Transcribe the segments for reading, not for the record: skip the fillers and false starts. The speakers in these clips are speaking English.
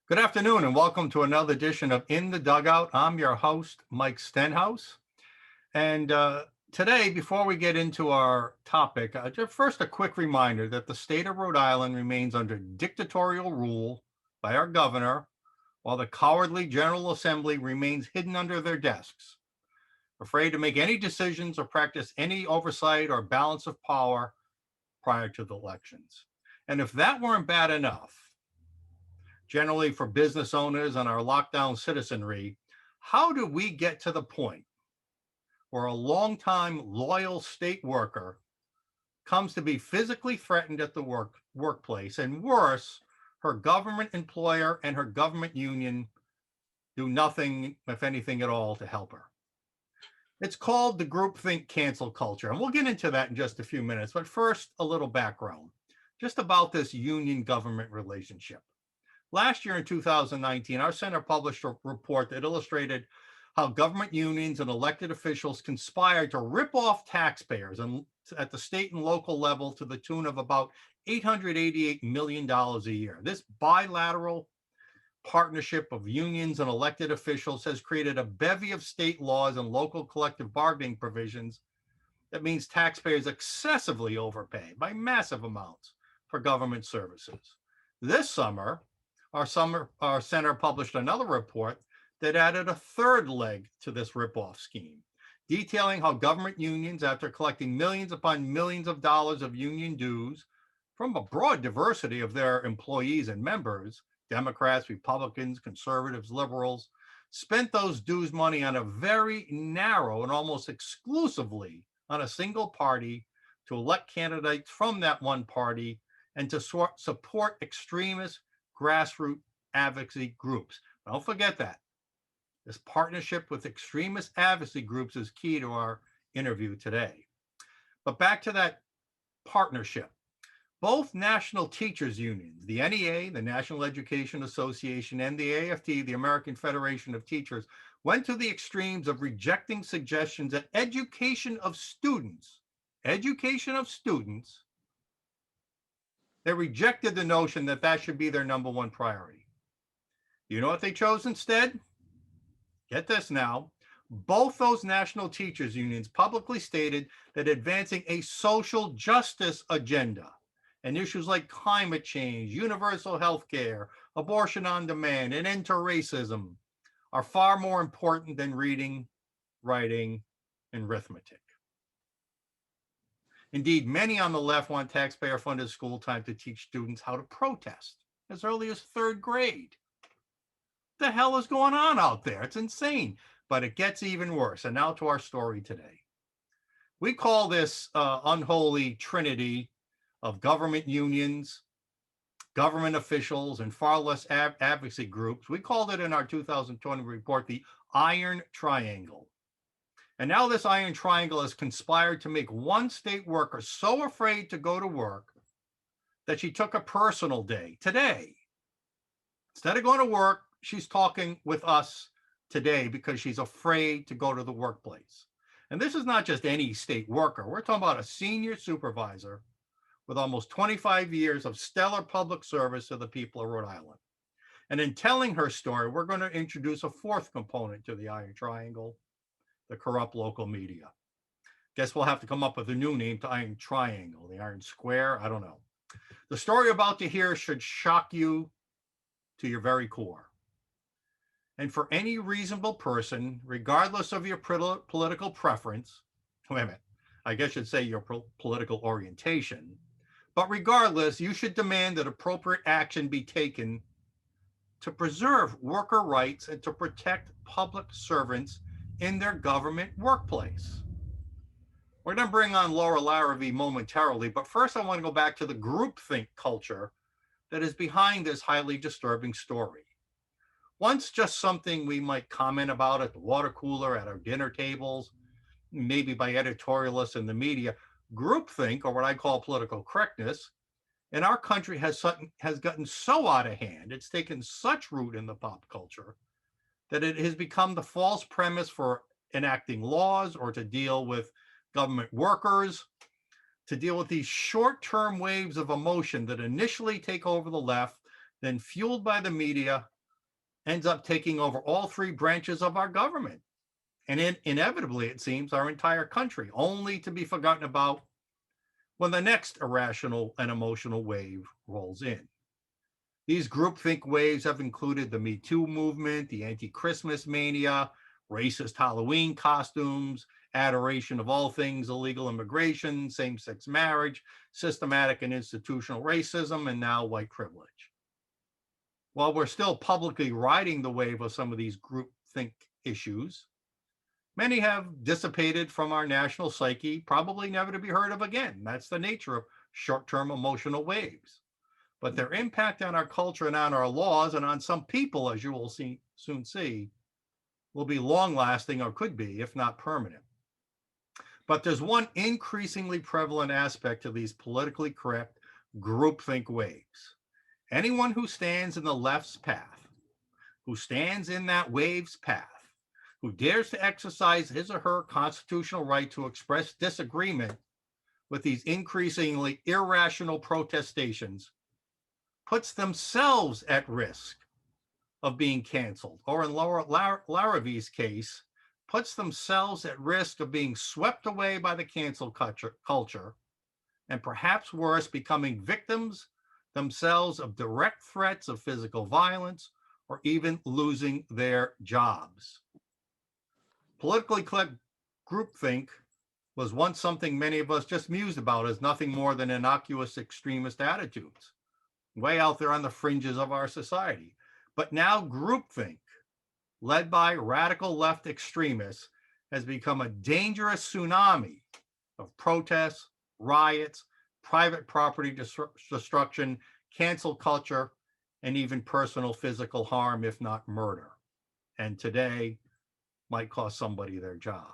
Good afternoon and welcome to another edition of In the Dugout. I'm your host, Mike Stenhouse. And today, before we get into our topic, just first a quick reminder that the state of Rhode Island remains under dictatorial rule by our governor, while the cowardly General Assembly remains hidden under their desks, afraid to make any decisions or practice any oversight or balance of power prior to the elections. And if that weren't bad enough, generally for business owners and our lockdown citizenry, how do we get to the point where a longtime loyal state worker comes to be physically threatened at the workplace, and worse, her government employer and her government union do nothing, if anything at all, to help her? It's called the groupthink cancel culture, and we'll get into that in just a few minutes. But first, a little background just about this union government relationship. Last year in 2019, our center published a report that illustrated how government unions and elected officials conspired to rip off taxpayers and at the state and local level to the tune of about $888 million a year. This bilateral partnership of unions and elected officials has created a bevy of state laws and local collective bargaining provisions that means taxpayers excessively overpay by massive amounts for government services. This summer, our center published another report that added a third leg to this ripoff scheme, detailing how government unions, after collecting millions upon millions of dollars of union dues from a broad diversity of their employees and members, Democrats, Republicans, conservatives, liberals, spent those dues money on a very narrow and almost exclusively on a single party to elect candidates from that one party and to support extremist grassroots advocacy groups. Don't forget that. This partnership with extremist advocacy groups is key to our interview today. But back to that partnership. Both national teachers unions, the NEA, the National Education Association, and the AFT, the American Federation of Teachers, went to the extremes of rejecting suggestions that education of students, they rejected the notion that that should be their number one priority. You know what they chose instead? Get this now. Both those national teachers unions publicly stated that advancing a social justice agenda and issues like climate change, universal health care, abortion on demand, and end to racism are far more important than reading, writing, and arithmetic. Indeed, many on the left want taxpayer-funded school time to teach students how to protest as early as third grade. What the hell is going on out there? It's insane, but it gets even worse. And now to our story today. We call this unholy trinity of government unions, government officials, and far less advocacy groups. We called it in our 2020 report the Iron Triangle. And now this Iron Triangle has conspired to make one state worker so afraid to go to work that she took a personal day today. Instead of going to work, she's talking with us today because she's afraid to go to the workplace. And this is not just any state worker. We're talking about a senior supervisor with almost 25 years of stellar public service to the people of Rhode Island. And in telling her story, we're going to introduce a fourth component to the Iron Triangle: the corrupt local media. Guess we'll have to come up with a new name to Iron Triangle, the Iron Square, I don't know. The story about to hear should shock you to your very core. And for any reasonable person, regardless of your political preference, wait a minute, I guess I should say your political orientation, but regardless, you should demand that appropriate action be taken to preserve worker rights and to protect public servants in their government workplace. We're going to bring on Laura Larivee momentarily, but first I want to go back to the groupthink culture that is behind this highly disturbing story. Once just something we might comment about at the water cooler, at our dinner tables, maybe by editorialists in the media, groupthink, or what I call political correctness, in our country has gotten so out of hand, it's taken such root in the pop culture, that it has become the false premise for enacting laws or to deal with government workers, to deal with these short-term waves of emotion that initially take over the left, then fueled by the media, ends up taking over all three branches of our government. And inevitably, it seems, our entire country, only to be forgotten about when the next irrational and emotional wave rolls in. These groupthink waves have included the Me Too movement, the anti-Christmas mania, racist Halloween costumes, adoration of all things illegal immigration, same-sex marriage, systematic and institutional racism, and now white privilege. While we're still publicly riding the wave of some of these groupthink issues, many have dissipated from our national psyche, probably never to be heard of again. That's the nature of short-term emotional waves. But their impact on our culture and on our laws and on some people, as you will soon see, will be long-lasting, or could be, if not permanent. But there's one increasingly prevalent aspect of these politically correct groupthink waves. Anyone who stands in the left's path, who stands in that wave's path, who dares to exercise his or her constitutional right to express disagreement with these increasingly irrational protestations, puts themselves at risk of being canceled, or in Laura Laravee's case, puts themselves at risk of being swept away by the cancel culture, and perhaps worse, becoming victims themselves of direct threats of physical violence, or even losing their jobs. Politically correct groupthink was once something many of us just mused about as nothing more than innocuous extremist attitudes, way out there on the fringes of our society. But now groupthink, led by radical left extremists, has become a dangerous tsunami of protests, riots, private property destruction, cancel culture, and even personal physical harm, if not murder. And today might cost somebody their job.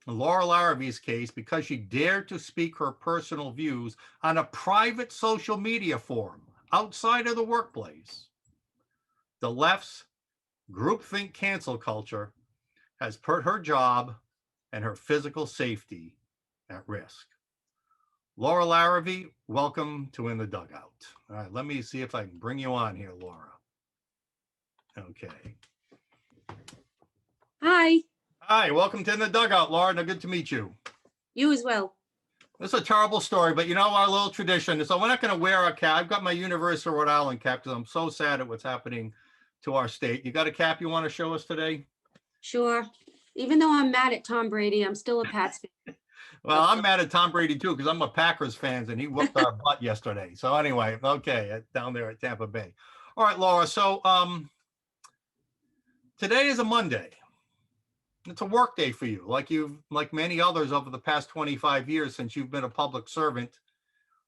In Laura Laravee's case, because she dared to speak her personal views on a private social media forum outside of the workplace, the left's groupthink cancel culture has put her job and her physical safety at risk. Laura Larivee, welcome to In the Dugout. All right, let me see if I can bring you on here, Laura. Okay. Hi. Hi, welcome to In the Dugout, Laura. Now, good to meet you. You as well. This is a terrible story, but you know our little tradition. So we're not going to wear a cap. I've got my University of Rhode Island cap because I'm so sad at what's happening to our state. You got a cap you want to show us today? Sure. Even though I'm mad at Tom Brady, I'm still a Pats fan. Well, I'm mad at Tom Brady too because I'm a Packers fan and he whooped our butt yesterday. So anyway, okay, down there at Tampa Bay. All right, Laura. So today is a Monday. It's a work day for you, like many others over the past 25 years since you've been a public servant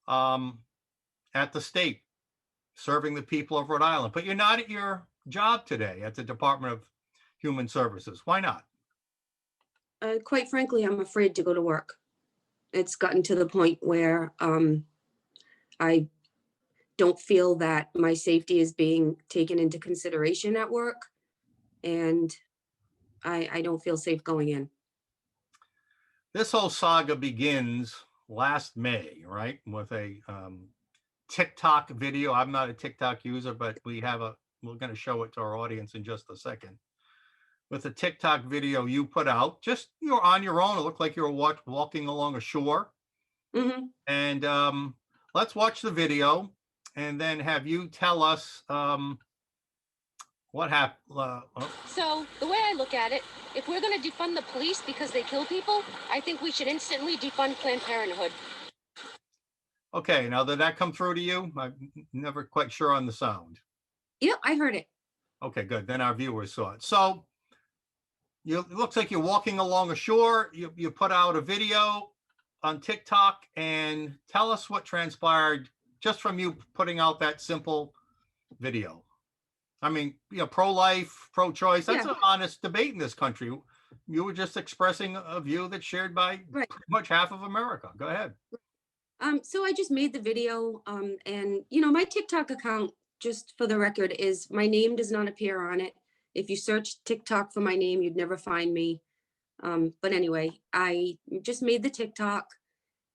at the state, serving the people of Rhode Island. But you're not at your job today at the Department of Human Services. Why not? Quite frankly, I'm afraid to go to work. It's gotten to the point where I don't feel that my safety is being taken into consideration at work, and I don't feel safe going in. This whole saga begins last May, right? With a TikTok video. I'm not a TikTok user, but we're going to show it to our audience in just a second. With a TikTok video you put out, just you're on your own. It looked like you were walking along a shore. Mm-hmm. And let's watch the video and then have you tell us what happened. So the way I look at it, if we're going to defund the police because they kill people, I think we should instantly defund Planned Parenthood. Okay, now did that come through to you? I'm never quite sure on the sound. Yep, I heard it. Okay, good. Then our viewers saw it. So it looks like you're walking along a shore. You put out a video on TikTok, and tell us what transpired just from you putting out that simple video. I mean, pro-life, pro-choice, that's an honest debate in this country. You were just expressing a view that's shared by pretty much half of America. Go ahead. So I just made the video, and my TikTok account, just for the record, is my name does not appear on it. If you search TikTok for my name, you'd never find me. But anyway, I just made the TikTok,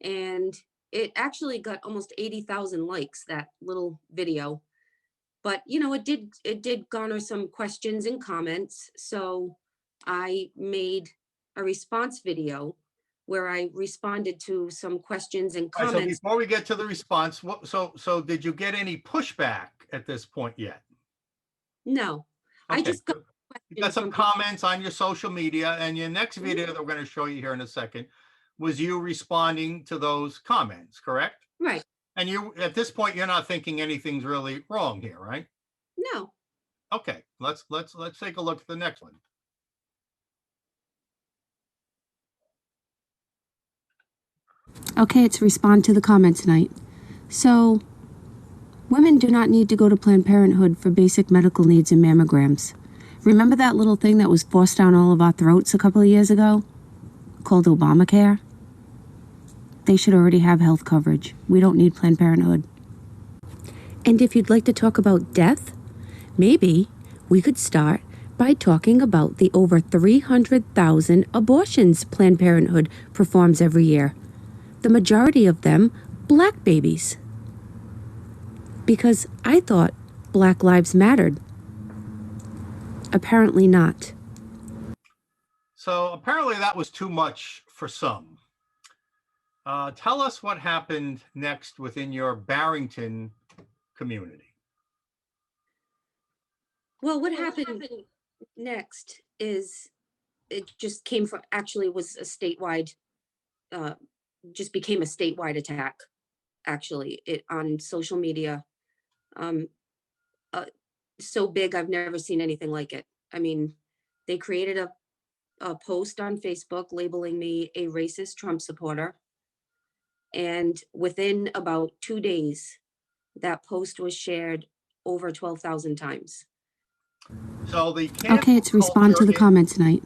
and it actually got almost 80,000 likes, that little video. But, you know, it did garner some questions and comments. So I made a response video where I responded to some questions and All right, so comments. before we get to the response, so did you get any pushback at this point yet? No, I Okay, just got good. You got questions some from people. comments on your social media, and your next Mhm. video that we're going to show you here in a second was you responding to those comments, correct? Right. And you, at this point, you're not thinking anything's really wrong here, right? No. Okay, let's take a look at the next one. Okay, it's respond to the comment tonight. So, women do not need to go to Planned Parenthood for basic medical needs and mammograms. Remember that little thing that was forced down all of our throats a couple of years ago? Called Obamacare? They should already have health coverage. We don't need Planned Parenthood. And if you'd like to talk about death, maybe we could start by talking about the over 300,000 abortions Planned Parenthood performs every year. The majority of them black babies. Because I thought Black Lives mattered. Apparently not. So apparently that was too much for some. Tell us what happened next within your Barrington community. Well, what happened next is it just came from, actually was a statewide, uh, just became a statewide attack, actually, it on social media. Um, so big, I've never seen anything like it. I mean, they created a post on Facebook labeling me a racist Trump supporter. And within about 2 days, that post was shared over 12,000 times. So the Okay, it's respond to the comment tonight.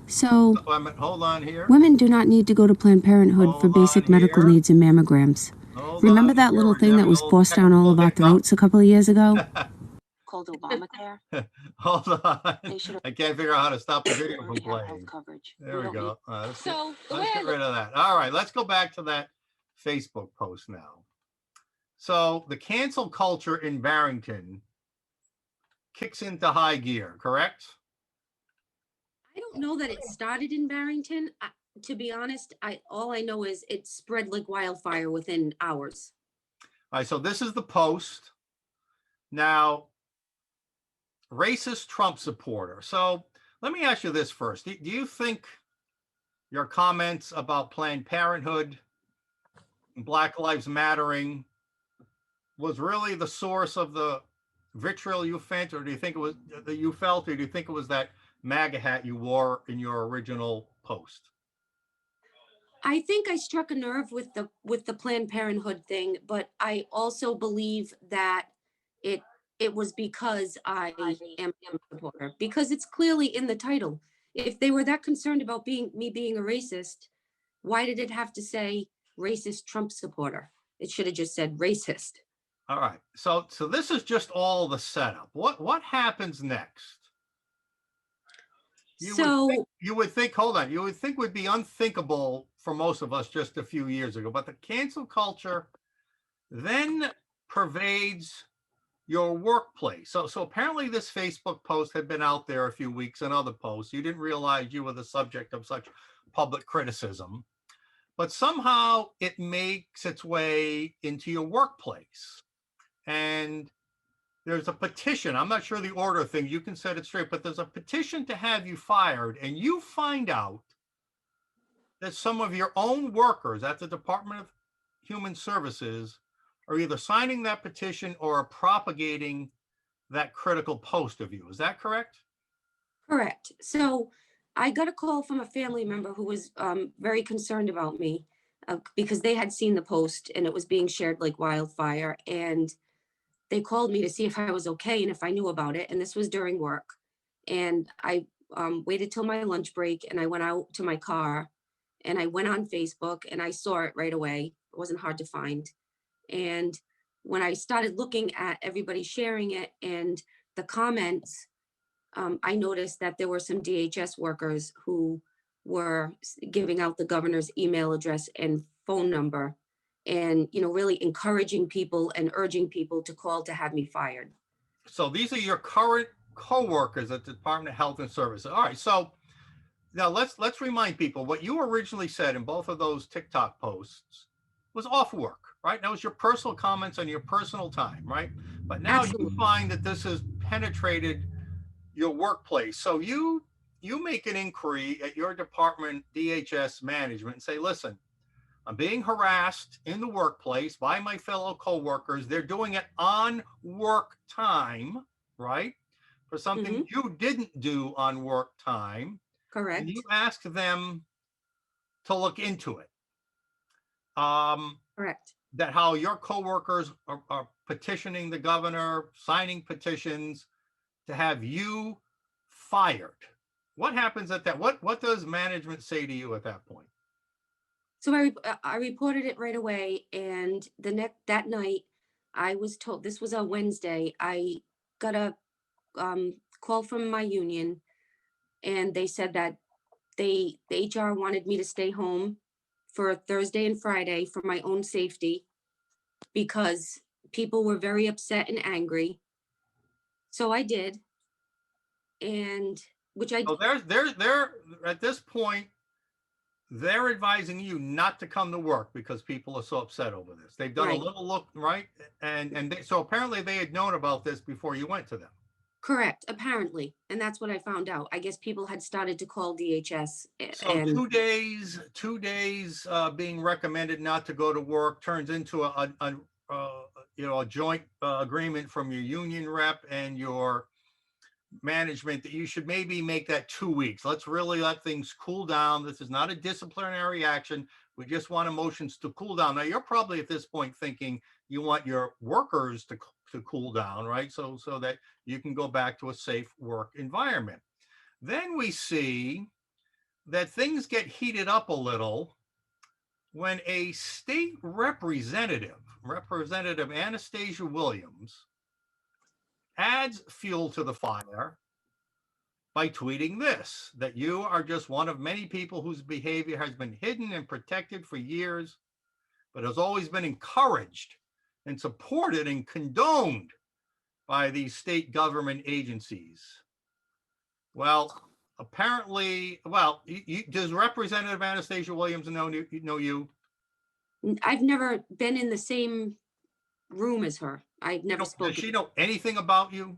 So, hold on here. women do not need to go to Planned Parenthood for Hold basic on medical here. needs and mammograms. Hold Remember on that here. little We're thing that having was a little forced down all of our technical hiccup. throats a couple of years ago? Called Obamacare. Hold on. They should I can't figure out how to stop the video from already have health playing. coverage. There we don't go. Let's So the way let's I get look, rid of that. All right, let's go back to that Facebook post now. So the cancel culture in Barrington kicks into high gear, correct? I don't know that it started in Barrington. To be honest, all I know is it spread like wildfire within hours. All right, so this is the post. Now, racist Trump supporter. So let me ask you this first. Do you think your comments about Planned Parenthood and Black Lives Mattering was really the source of the vitriol you felt, or do you think it was that you felt, or do you think it was that MAGA hat you wore in your original post? I think I struck a nerve with the Planned Parenthood thing, but I also believe that it it was because I am a supporter, because it's clearly in the title. If they were that concerned about me being a racist, why did it have to say racist Trump supporter? It should have just said racist. All right. So this is just all the setup. What happens next? So You would think, hold on, you would think would be unthinkable for most of us just a few years ago, but the cancel culture then pervades your workplace. So apparently this Facebook post had been out there a few weeks and other posts. You didn't realize you were the subject of such public criticism, but somehow it makes its way into your workplace. And there's a petition. I'm not sure the order of things. You can set it straight, but there's a petition to have you fired. And you find out that some of your own workers at the Department of Human Services are either signing that petition or are propagating that critical post of you. Is that correct? correct. So I got a call from a family member who was very concerned about me because they had seen the post and it was being shared like wildfire. And they called me to see if I was okay and if I knew about it. And this was during work. And I waited till my lunch break and I went out to my car and I went on Facebook and I saw it right away. It wasn't hard to find. And when I started looking at everybody sharing it and the comments, I noticed that there were some DHS workers who were giving out the governor's email address and phone number and, you know, really encouraging people and urging people to call to have me fired. So these are your current coworkers at the Department of Health and Services. All right. So now let's remind people what you originally said in both of those TikTok posts was off work, right? That was your personal comments on your personal time, right? But now you Absolutely. find that this has penetrated your workplace. So you make an inquiry at your department DHS management and say, listen, I'm being harassed in the workplace by my fellow coworkers. They're doing it on work time, right? For something Hmm. you didn't do on work time. And you Correct. ask them to look into it. Um, Correct. that how your coworkers are petitioning the governor, signing petitions to have you fired. What happens at that? What does management say to you at that point? So I reported it right away, and that night, I was told, this was a Wednesday. I got a call from my union, and they said that the HR wanted me to stay home for Thursday and Friday for my own safety because people were very upset and angry. So I did, and which I So they're at this point, they're advising you not to come to work because people are so upset over this. They've done a right. little look, right? And so apparently they had known about this before you went to them. Correct, apparently. And that's what I found out. I guess people had started to call DHS So and 2 days being recommended not to go to work turns into a joint agreement from your union rep and your management that you should maybe make that 2 weeks. Let's really let things cool down. This is not a disciplinary action. We just want emotions to cool down. Now you're probably at this point thinking you want your workers to cool down, right? So that you can go back to a safe work environment. Then we see that things get heated up a little when a state representative, Representative Anastasia Williams, adds fuel to the fire by tweeting this, that you are just one of many people whose behavior has been hidden and protected for years, but has always been encouraged and supported and condoned by these state government agencies. Well, apparently, does Representative Anastasia Williams know you? I've never been in the same room as her. I've never Does spoken. she know anything about you?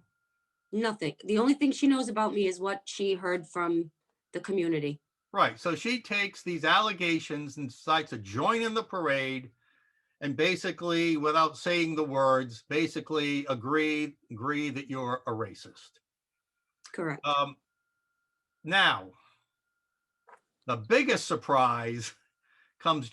Nothing. The only thing she knows about me is what she heard from the community. Right. So she takes these allegations and decides to join in the parade and basically, without saying the words, basically agree that you're a racist. Correct. Now, the biggest surprise comes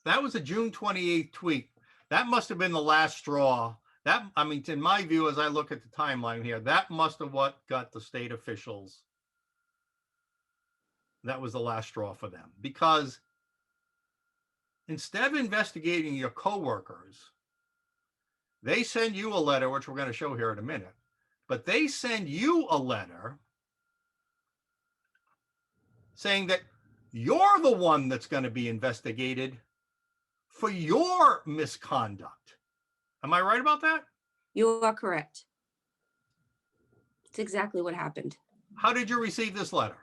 that was a June 28th tweet. That must have been the last straw. In my view, as I look at the timeline here, that must have what got the state officials. That was the last straw for them, because instead of investigating your coworkers, they send you a letter, which we're going to show here in a minute, but they send you a letter saying that you're the one that's going to be investigated for your misconduct. Am I right about that? You are correct. It's exactly what happened. How did you receive this letter?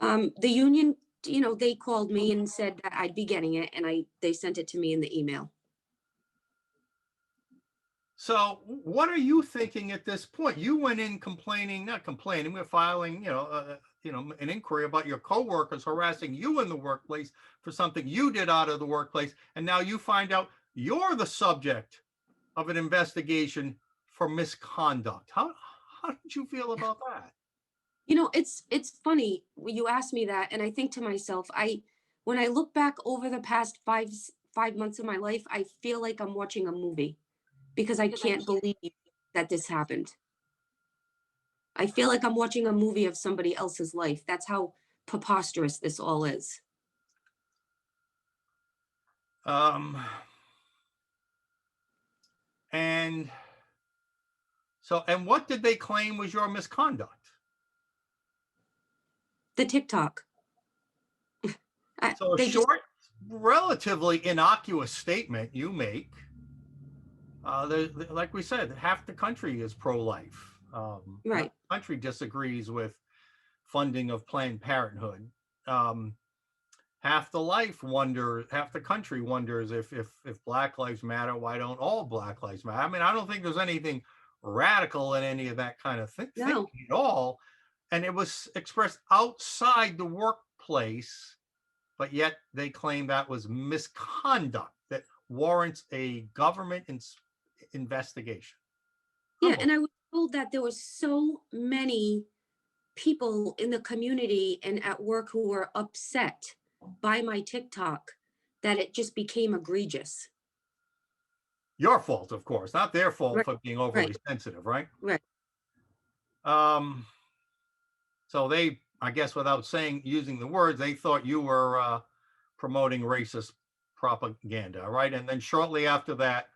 The union, they called me and said that I'd be getting it, and they sent it to me in the email. So what are you thinking at this point? You went in not complaining, we're filing, an inquiry about your coworkers harassing you in the workplace for something you did out of the workplace. And now you find out you're the subject of an investigation for misconduct. How did you feel about that? It's funny when you ask me that, and I think to myself, when I look back over the past five months of my life, I feel like I'm watching a movie because I can't believe that this happened. I feel like I'm watching a movie of somebody else's life. That's how preposterous this all is. And what did they claim was your misconduct? The TikTok. So a short, relatively innocuous statement you make Like we said, half the country is pro-life. Half Right. the country disagrees with funding of Planned Parenthood. Um, half the country wonders if Black Lives Matter, why don't all Black Lives Matter? I mean, I don't think there's anything radical in any of that kind of No. thinking at all. And it was expressed outside the workplace, but yet they claim that was misconduct that warrants a government investigation. Yeah, and I was told that there were so many people in the community and at work who were upset by my TikTok that it just became egregious. Your fault, of course, not their fault Right, for being overly sensitive, right? right. Um, so they, I guess, without using the words, they thought you were promoting racist propaganda, right? And then shortly after that,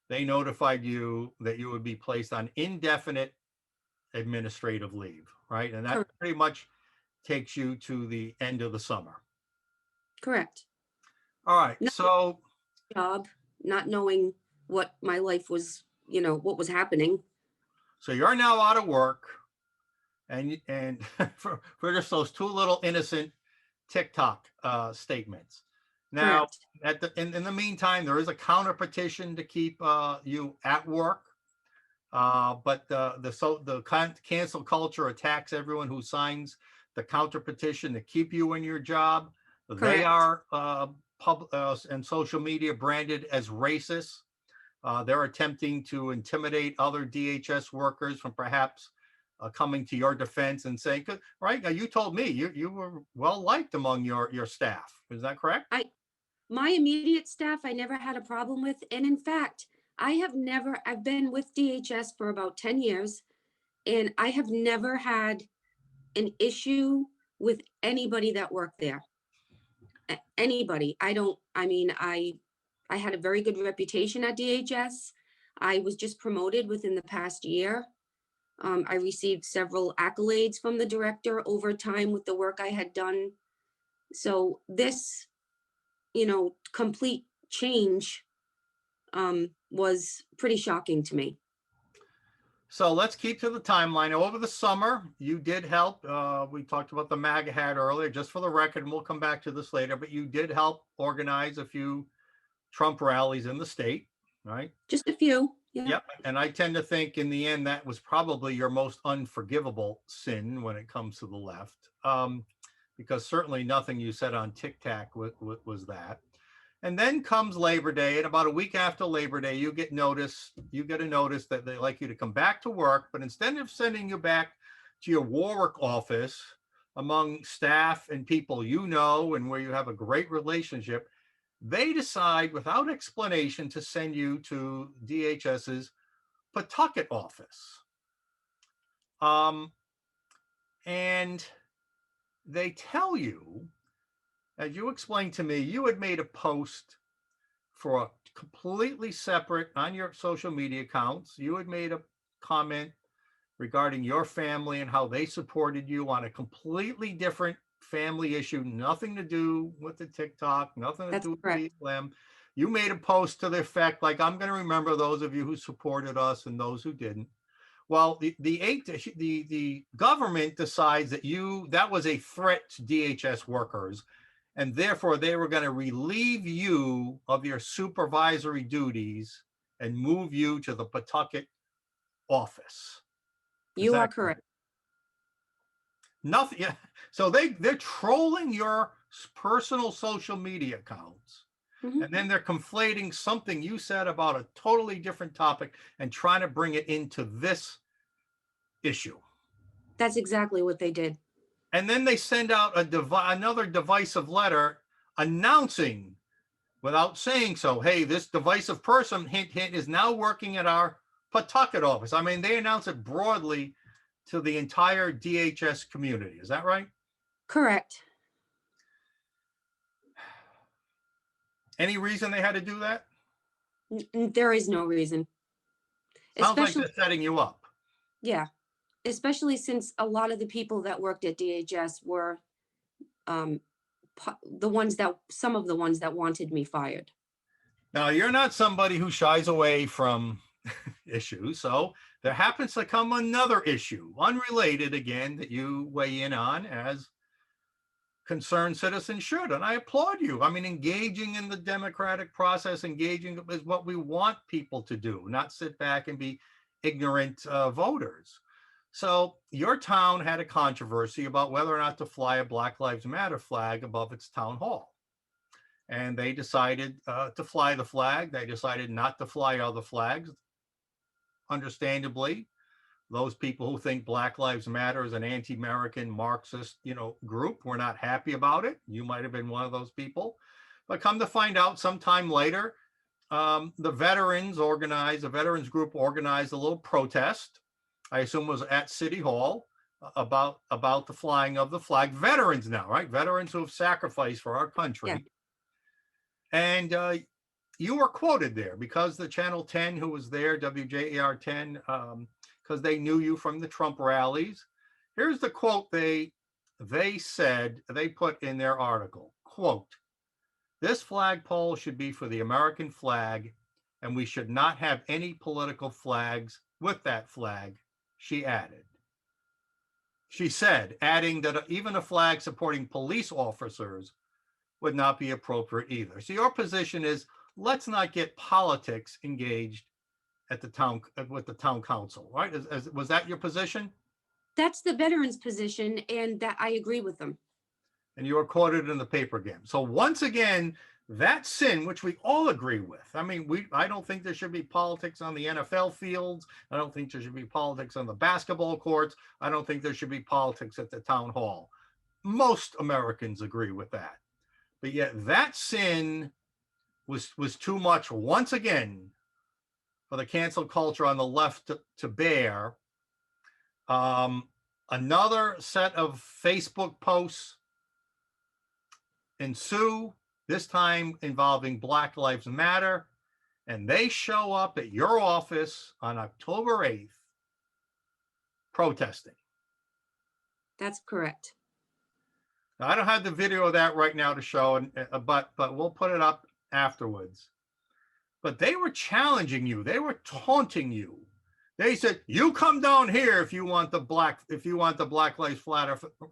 they notified you that you would be placed on indefinite administrative leave, right? And that Correct. pretty much takes you to the end of the summer. Correct. All right. No So, job, not knowing what my life was, what was happening. so you're now out of work, and for just those two little innocent TikTok statements. Now, Correct. in the meantime, there is a counter petition to keep you at work. But the cancel culture attacks everyone who signs the counter petition to keep you in your job. They Correct. are and social media branded as racist. They're attempting to intimidate other DHS workers from perhaps coming to your defense and saying, right now, you told me you were well liked among your staff. Is that correct? My immediate staff, I never had a problem with. And in fact, I've been with DHS for about 10 years, and I have never had an issue with anybody that worked there. Anybody. I had a very good reputation at DHS. I was just promoted within the past year. I received several accolades from the director over time with the work I had done. So this, complete change was pretty shocking to me. So let's keep to the timeline. Over the summer, you did help. We talked about the MAGA hat earlier, just for the record, and we'll come back to this later, but you did help organize a few Trump rallies in the state, right? Just a few. Yeah. Yep. And I tend to think in the end, that was probably your most unforgivable sin when it comes to the left, because certainly nothing you said on TikTok was that. And then comes Labor Day, and about a week after Labor Day, you get a notice that they like you to come back to work, but instead of sending you back to your Warwick office among staff and people you know and where you have a great relationship, they decide without explanation to send you to DHS's Pawtucket office. And they tell you, as you explained to me, you had made a post for a completely separate on your social media accounts. You had made a comment regarding your family and how they supported you on a completely different family issue, nothing to do with the TikTok, nothing to That's do with correct. BLM. You made a post to the effect like, I'm going to remember those of you who supported us and those who didn't. Well, the government decides that was a threat to DHS workers, and therefore they were going to relieve you of your supervisory duties and move you to the Pawtucket office. You are correct. Nothing. Yeah. So they're trolling your personal social media accounts. Mhm. And then they're conflating something you said about a totally different topic and trying to bring it into this issue. That's exactly what they did. And then they send out another divisive letter announcing, without saying so, hey, this divisive person, hint, hint, is now working at our Pawtucket office. I mean, they announce it broadly to the entire DHS community. Is that right? Correct. Any reason they had to do that? There is no reason. Sounds like they're setting you up. Yeah, especially since a lot of the people that worked at DHS were some of the ones that wanted me fired. Now, you're not somebody who shies away from issues. So there happens to come another issue, unrelated again, that you weigh in on as concerned citizens should. And I applaud you. I mean, engaging in the democratic process, engaging is what we want people to do, not sit back and be ignorant voters. So your town had a controversy about whether or not to fly a Black Lives Matter flag above its town hall. And they decided to fly the flag. They decided not to fly other flags. Understandably, those people who think Black Lives Matter is an anti-American Marxist, group were not happy about it. You might have been one of those people. But come to find out sometime later, the veterans group organized a little protest. I assume it was at City Hall about the flying of the flag. Veterans now, right? Veterans who have sacrificed for our country. Yeah. And you were quoted there because the Channel 10 who was there, WJAR 10, because they knew you from the Trump rallies. Here's the quote they said, they put in their article, quote, "This flagpole should be for the American flag, and we should not have any political flags with that flag," she added. She said, adding that even a flag supporting police officers would not be appropriate either. So your position is, let's not get politics engaged at the town with the town council, right? Was that your position? That's the veterans' position, and that I agree with them. And you were quoted in the paper again. So once again, that sin, which we all agree with. I mean, I don't think there should be politics on the NFL fields. I don't think there should be politics on the basketball courts. I don't think there should be politics at the town hall. Most Americans agree with that. But yet that sin was too much once again for the cancel culture on the left to bear. Another set of Facebook posts ensue, this time involving Black Lives Matter, and they show up at your office on October 8th protesting. That's correct. Now, I don't have the video of that right now to show, but we'll put it up afterwards. But they were challenging you. They were taunting you. They said, "You come down here if you want the Black Lives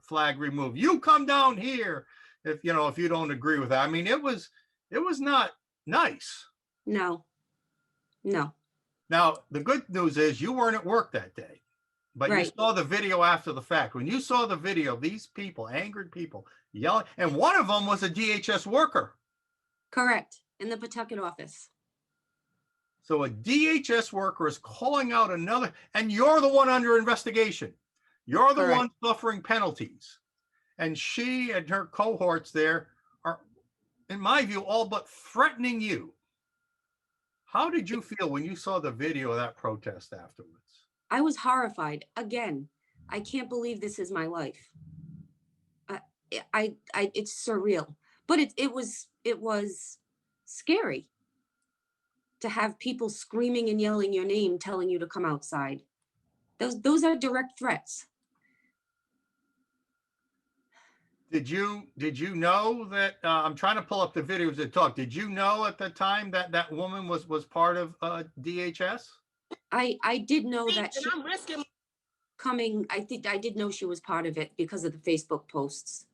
flag removed. You come down here if you don't agree with that." I mean, it was not nice. No. Now, the good news is you weren't at work that day. But Right. You saw the video after the fact. When you saw the video of these people, angered people, yelling, and one of them was a DHS worker. Correct. In the Pawtucket office. So a DHS worker is calling out another, and you're the one under investigation. You're the Correct. one suffering penalties. And she and her cohorts there are, in my view, all but threatening you. How did you feel when you saw the video of that protest afterwards? I was horrified. Again, I can't believe this is my life. It's surreal, but it was scary to have people screaming and yelling your name, telling you to come outside. Those are direct threats. Did you know that I'm trying to pull up the videos to talk? Did you know at the time that that woman was part of DHS? I did know that she coming. I think I did know she was part of it because of the Facebook posts.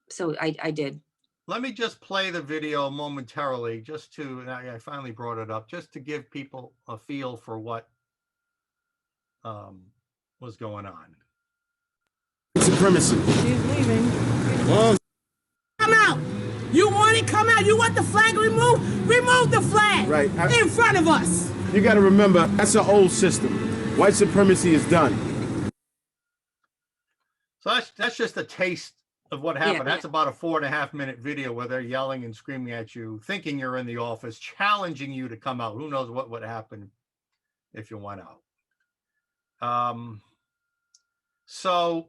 So I did. Let me just play the video momentarily, just to, and I finally brought it up, just to give people a feel for what was going on. Supremacy. She's leaving. Well, Come out. You want it? Come out. You want the flag removed? Remove the flag. Right. In front of us. you got to remember, that's an old system. White supremacy is done. So that's just a taste of what happened. Yeah. That's about a 4.5-minute video where they're yelling and screaming at you, thinking you're in the office, challenging you to come out. Who knows what would happen if you went out. So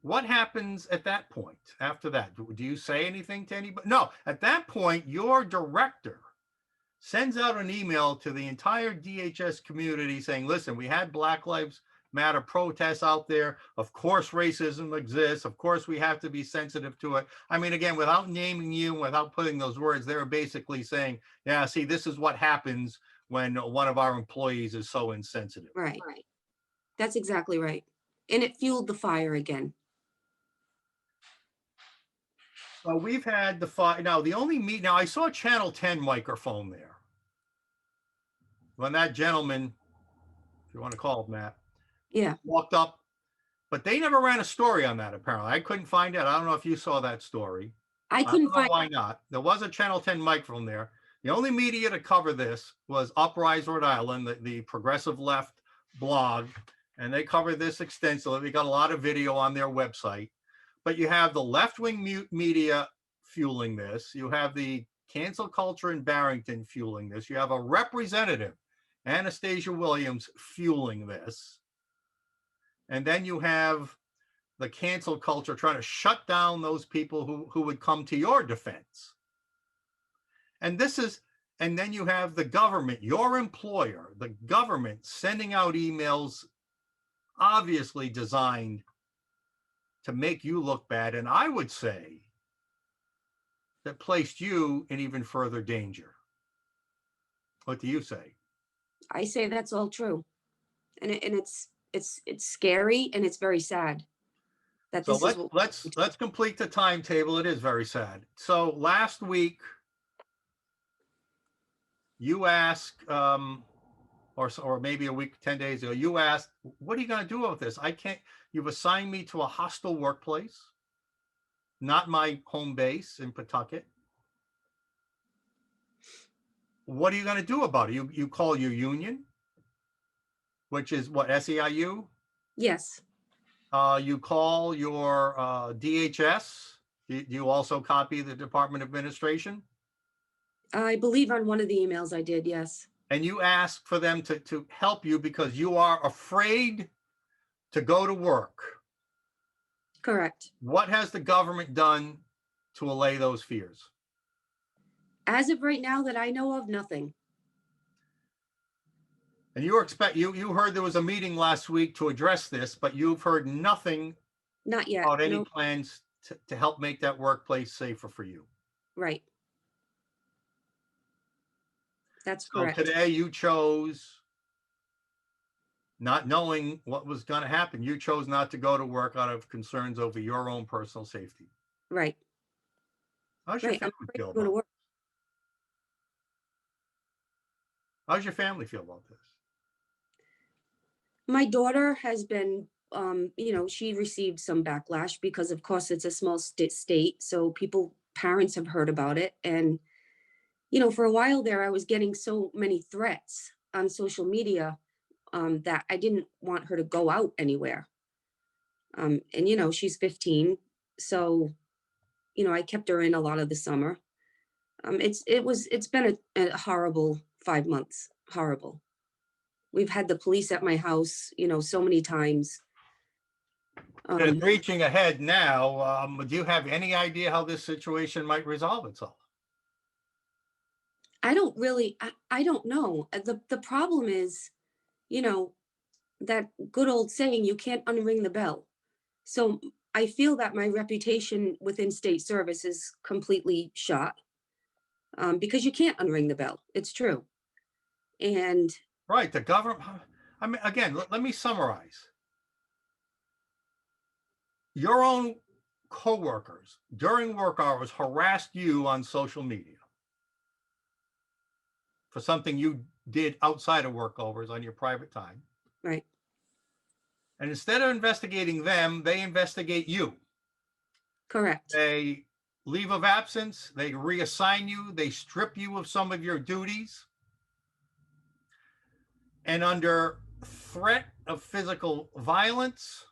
what happens at that point after that? Do you say anything to anybody? No, at that point, your director sends out an email to the entire DHS community saying, listen, we had Black Lives Matter protests out there. Of course, racism exists. Of course, we have to be sensitive to it. I mean, again, without naming you, without putting those words, they're basically saying, yeah, see, this is what happens when one of our employees is so insensitive. Right. That's exactly right. And it fueled the fire again. So we've had the fire. Now, the only now I saw Channel 10 microphone there. When that gentleman, if you want to call him that, Yeah. walked up, but they never ran a story on that, apparently. I couldn't find it. I don't know if you saw that story. I couldn't don't know find, why not. There was a Channel 10 microphone there. The only media to cover this was Uprise Rhode Island, the progressive left blog, and they covered this extensively. We got a lot of video on their website. But you have the left-wing media fueling this. You have the cancel culture in Barrington fueling this. You have a representative, Anastasia Williams, fueling this. And then you have the cancel culture trying to shut down those people who would come to your defense. And then you have the government, your employer, the government sending out emails obviously designed to make you look bad. And I would say that placed you in even further danger. What do you say? I say that's all true. And it's scary and it's very sad. That So this is let's complete the timetable. It is very sad. So last week, you asked, or maybe a week, 10 days ago, you asked, what are you going to do with this? You've assigned me to a hostile workplace, not my home base in Pawtucket. What are you going to do about it? You call your union, which is what, SEIU? yes. You call your DHS. Do you also copy the Department of Administration? I believe on one of the emails I did, yes. And you ask for them to help you because you are afraid to go to work. Correct. What has the government done to allay those fears? As of right now that I know of, nothing. And you heard there was a meeting last week to address this, but you've heard nothing Not yet. about any No. plans to help make that workplace safer for you. Right. That's So correct. today you chose, not knowing what was going to happen, you chose not to go to work out of concerns over your own personal safety. Right. How's your Right. I'm family afraid feel to go to about work. How's your family feel about this? My daughter has been, she received some backlash because of course it's a small state. So parents have heard about it. And, for a while there, I was getting so many threats on social media that I didn't want her to go out anywhere. And, she's 15. So, I kept her in a lot of the summer. It's been a horrible 5 months. Horrible. We've had the police at my house, so many times. It's reaching ahead now. Do you have any idea how this situation might resolve itself? I don't really, I don't know. The problem is, that good old saying, you can't unring the bell. So I feel that my reputation within state service is completely shot because you can't unring the bell. It's true. And Right, the government. I mean, again, let me summarize. Your own coworkers during work hours harassed you on social media for something you did outside of work hours on your private time. right, And instead of investigating them, they investigate you. correct. They leave of absence, they reassign you, they strip you of some of your duties. And under threat of physical violence,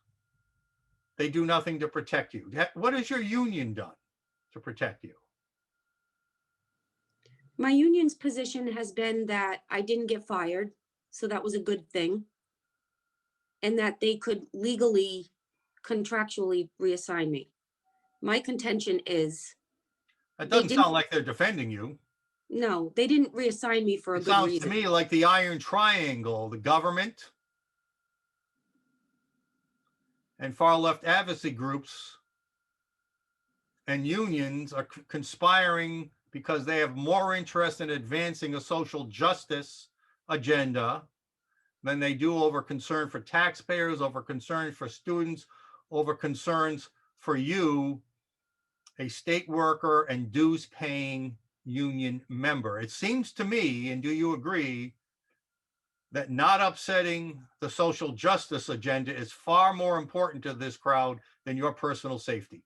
they do nothing to protect you. What has your union done to protect you? My union's position has been that I didn't get fired, so that was a good thing. And that they could legally, contractually reassign me. My contention is, That They doesn't didn't- sound like they're defending you. no, they didn't reassign me for a It good sounds to reason. me like the iron triangle, the government, and far left advocacy groups and unions are conspiring because they have more interest in advancing a social justice agenda than they do over concern for taxpayers, over concerns for students, over concerns for you, a state worker and dues paying union member. It seems to me, and do you agree, that not upsetting the social justice agenda is far more important to this crowd than your personal safety?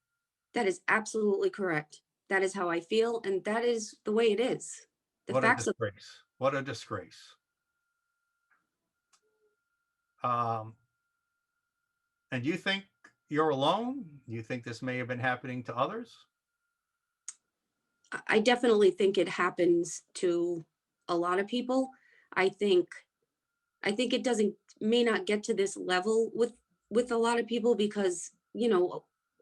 That is absolutely correct. That is how I feel, and that is the way it is. The What a facts of disgrace. What a disgrace. And do you think you're alone? Do you think this may have been happening to others? I definitely think it happens to a lot of people. I think it doesn't may not get to this level with a lot of people because,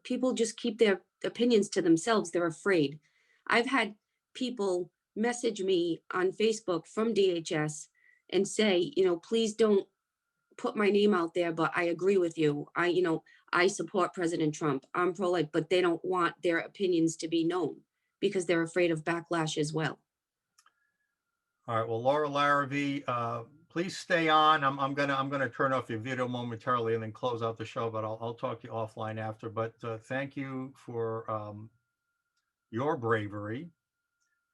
people just keep their opinions to themselves. They're afraid. I've had people message me on Facebook from DHS and say, please don't put my name out there, but I agree with you. I support President Trump. I'm pro-life, but they don't want their opinions to be known because they're afraid of backlash as well. All right. Well, Laura Larivee, please stay on. I'm gonna turn off your video momentarily and then close out the show, but I'll talk to you offline after. But thank you for your bravery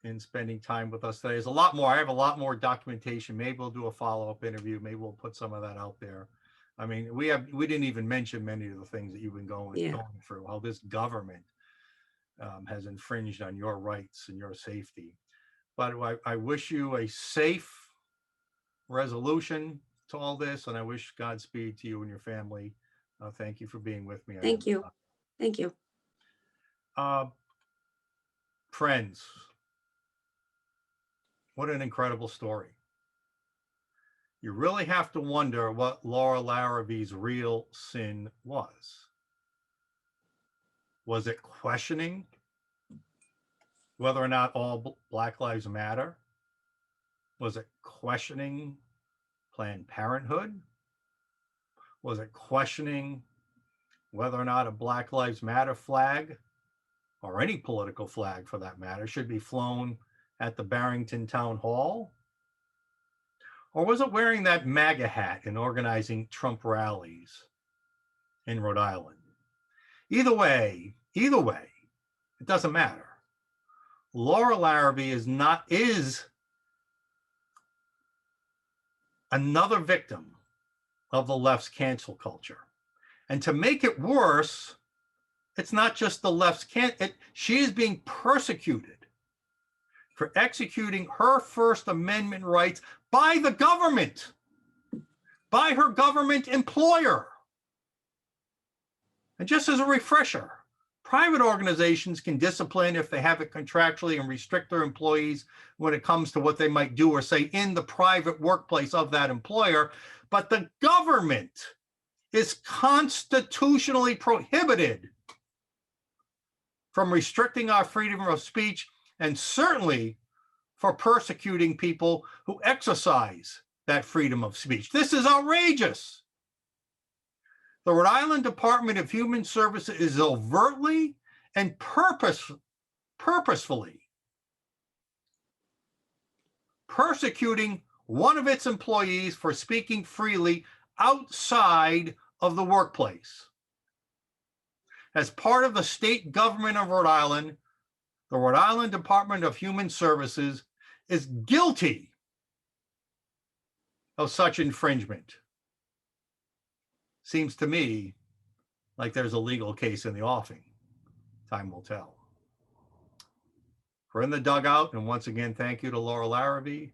in spending time with us today. There's a lot more. I have a lot more documentation. Maybe we'll do a follow-up interview. Maybe we'll put some of that out there. I mean, we didn't even mention many of the things that you've been going through. How this government has infringed on your rights and your safety. But I wish you a safe resolution to all this, and I wish Godspeed to you and your family. Thank you for being with me. Thank you. Thank you. Friends, what an incredible story. You really have to wonder what Laura Laravee's real sin was. Was it questioning whether or not all Black Lives Matter? Was it questioning Planned Parenthood? Was it questioning whether or not a Black Lives Matter flag, or any political flag for that matter, should be flown at the Barrington Town Hall? Or was it wearing that MAGA hat and organizing Trump rallies in Rhode Island? Either way, it doesn't matter. Laura Larivee is another victim of the left's cancel culture. And to make it worse, it's not just the left's she is being persecuted for executing her First Amendment rights by the government, by her government employer. And just as a refresher, private organizations can discipline if they have it contractually and restrict their employees when it comes to what they might do or say in the private workplace of that employer. But the government is constitutionally prohibited from restricting our freedom of speech, and certainly for persecuting people who exercise that freedom of speech. This is outrageous. The Rhode Island Department of Human Services is overtly and purposefully persecuting one of its employees for speaking freely outside of the workplace. As part of the state government of Rhode Island, the Rhode Island Department of Human Services is guilty of such infringement. Seems to me like there's a legal case in the offing. Time will tell. We're in the dugout, and once again, thank you to Laura Larivee.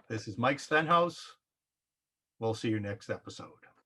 This is Mike Stenhouse. We'll see you next episode.